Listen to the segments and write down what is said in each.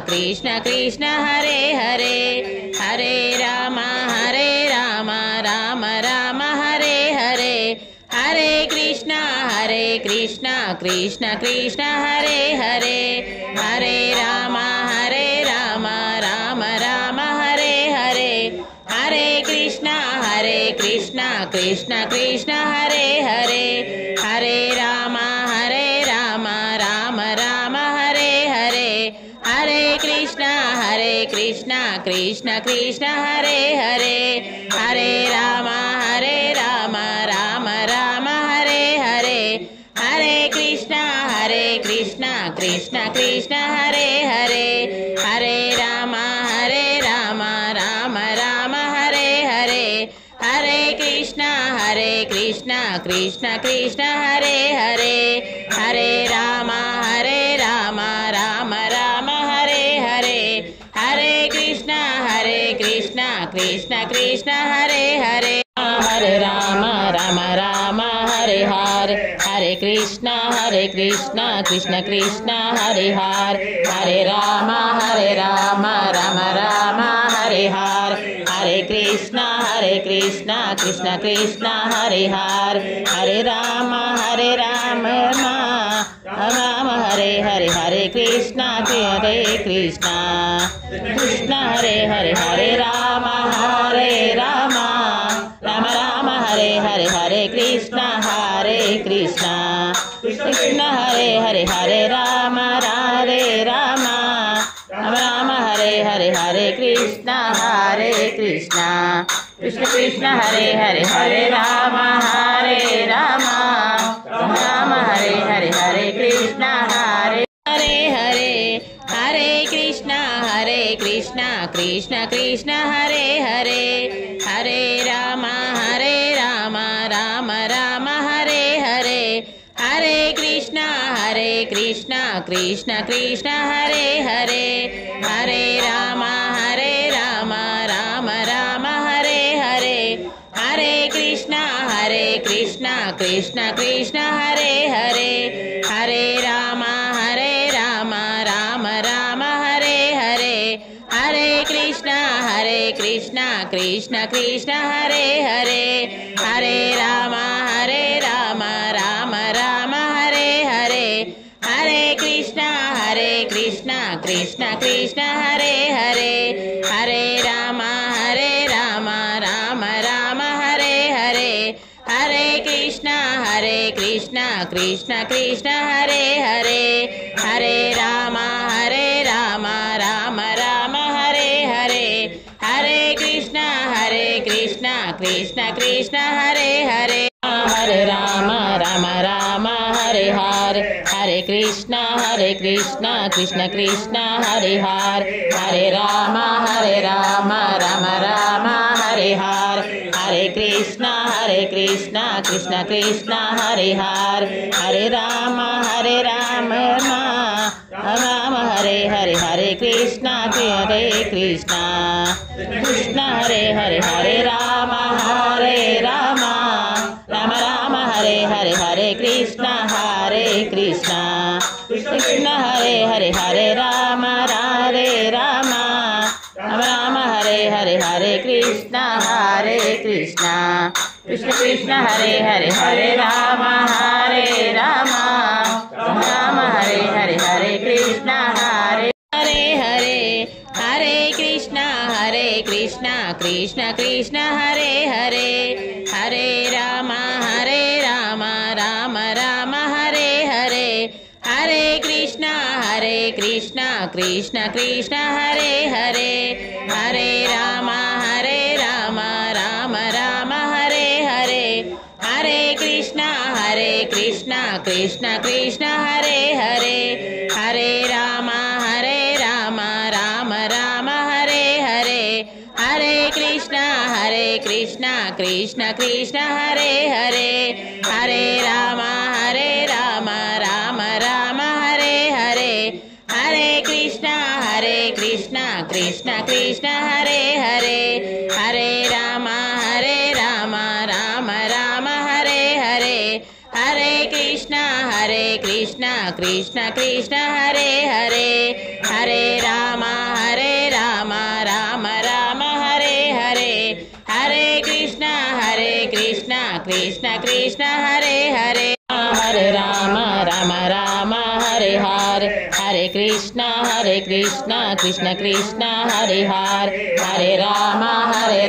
Krishna Krishna Hare Hare Hare Ram Ram Ram Hare Hare Hare Krishna Krishna Krishna Hare Hare Hare Ram Ram Ram Hare Hare Hare Krishna Krishna Krishna Hare Hare Hare Ram Ram Ram Hare Hare Hare Krishna Krishna Krishna Hare Hare Hare Ram Ram Ram Hare Hare Hare Krishna Krishna Krishna Hare Hare Hare Ram Ram Ram Hare Hare Hare Krishna Krishna Krishna Hare Hare Hare Ram Ram Ram Hare Hare Hare Krishna Krishna Krishna Hare Hare Hare Ram Ram Hare Hare Hare Krishna Krishna Krishna Hare Hare Hare Ram Ram Ram Hare Hare Hare Krishna Krishna Krishna Hare Hare Hare Ram Ram Hare Hare Hare Krishna Krishna Hare Hare Hare Ram Ram Ram Hare Hare Hare Krishna Krishna Hare Hare Hare Ram Ram Hare Hare Hare Krishna Krishna Krishna Hare Hare Hare Ram Ram Hare Hare Hare Krishna Hare Hare Hare Krishna Krishna Krishna Hare Hare Hare Ram Ram Ram Hare Hare Hare Krishna Krishna Krishna Hare Hare Hare Ram Ram Ram Hare Hare Hare Krishna Krishna Krishna Hare Hare Hare Ram Ram Ram Hare Hare Hare Krishna Krishna Krishna Hare Hare Hare Ram Ram Ram Hare Hare Hare Krishna Krishna Krishna Hare Hare Hare Ram Ram Ram Hare Hare Hare Krishna Krishna Krishna Hare Hare Hare Ram Ram Ram Hare Hare Hare Krishna Krishna Krishna Hare Hare Hare Ram Ram Hare Hare Hare Krishna Krishna Krishna Hare Hare Hare Ram Ram Ram Hare Hare Hare Krishna Krishna Krishna Hare Hare Hare Ram Ram Hare Hare Hare Krishna Krishna Hare Hare Hare Ram Ram Ram Hare Hare Hare Krishna Krishna Hare Hare Hare Ram Ram Hare Hare Hare Krishna Krishna Krishna Hare Hare Hare Ram Ram Hare Hare Hare Krishna Hare Hare Hare Krishna Krishna Krishna Hare Hare Hare Ram Ram Ram Hare Hare Hare Krishna Krishna Krishna Hare Hare Hare Ram Ram Ram Hare Hare Hare Krishna Krishna Krishna Hare Hare Hare Ram Ram Ram Hare Hare Hare Krishna Krishna Krishna Hare Hare Hare Ram Ram Ram Hare Hare Hare Krishna Krishna Krishna Hare Hare Hare Ram Ram Ram Hare Hare Hare Krishna Krishna Krishna Krishna Hare Hare Hare Ram Ram Ram Hare Hare Hare Krishna Krishna Krishna Hare Hare Hare Ram Ram Hare Hare Krishna Krishna Krishna Hare Hare Ram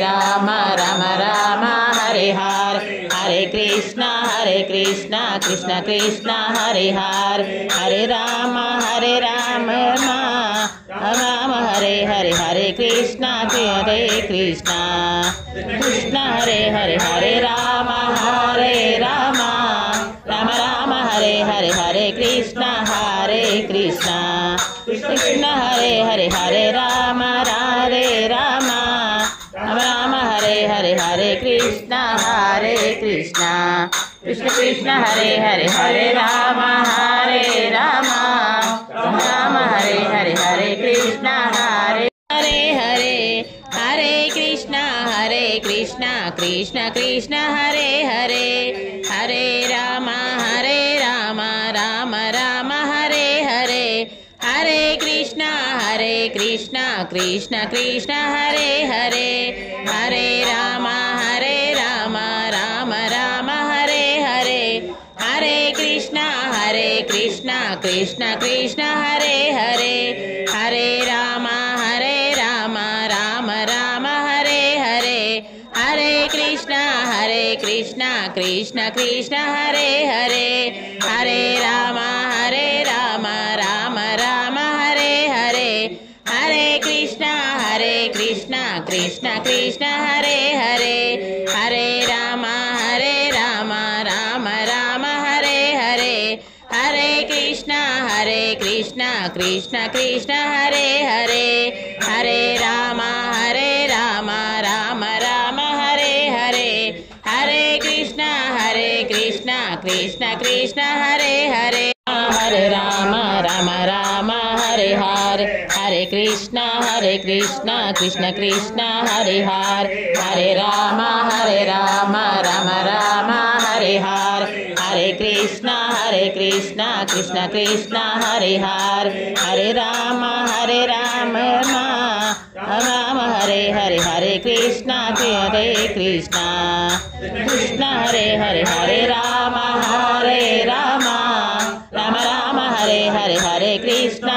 Ram Ram Hare Hare Krishna Krishna Krishna Hare Hare Ram Ram Hare Hare Krishna Krishna Hare Ram Ram Ram Hare Krishna Krishna Hare Ram Ram Ram Hare Krishna Krishna Krishna Hare Ram Ram Ram Hare Krishna Hare Hare Krishna Krishna Krishna Hare Hare Ram Ram Ram Hare Hare Krishna Krishna Krishna Hare Hare Ram Ram Ram Hare Hare Krishna Krishna Krishna Hare Hare Ram Ram Ram Hare Hare Krishna Krishna Krishna Hare Hare Ram Ram Ram Hare Hare Krishna Krishna Krishna Hare Hare Ram Ram Ram Hare Hare Krishna Krishna Krishna Hare Hare Ram Ram Ram Hare Hare Krishna Krishna Krishna Hare Ram Ram Hare Hare Krishna Krishna Krishna Hare Hare Ram Ram Ram Hare Hare Krishna Krishna Krishna Hare Hare Ram Ram Hare Krishna Krishna Hare Ram Ram Ram Hare Krishna Krishna Hare Ram Ram Ram Hare Krishna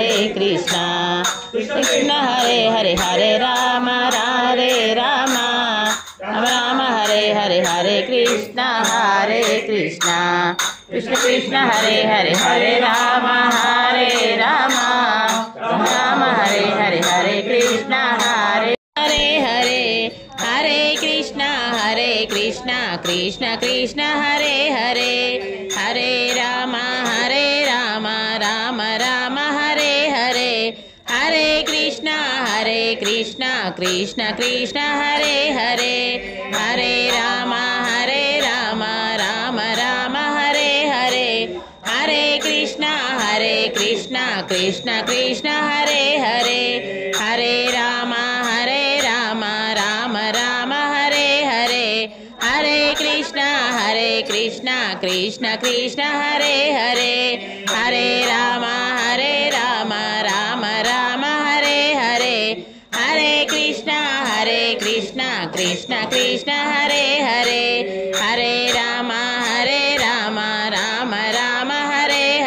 Krishna Krishna Hare Ram Ram Ram Hare Krishna Hare Krishna Krishna Krishna Hare Hare Ram Ram Ram Hare Hare Krishna Krishna Krishna Hare Hare Ram Ram Ram Hare Hare Krishna Krishna Krishna Hare Hare Ram Ram Ram Hare Hare Krishna Krishna Krishna Hare Hare Ram Ram Ram Hare Hare Krishna Krishna Krishna Hare Hare Ram Ram Ram Hare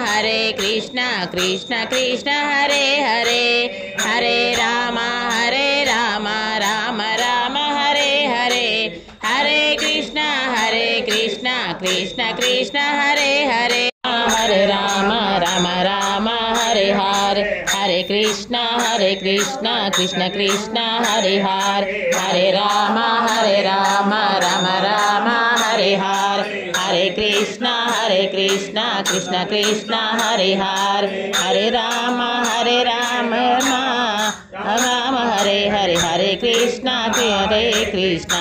Hare Krishna Krishna Krishna Hare Hare Ram Ram Ram Hare Hare Krishna Krishna Krishna Hare Ram Ram Hare Hare Krishna Krishna Krishna Hare Hare Ram Ram Ram Hare Hare Krishna Krishna Krishna Hare Ram Ram Hare Krishna Krishna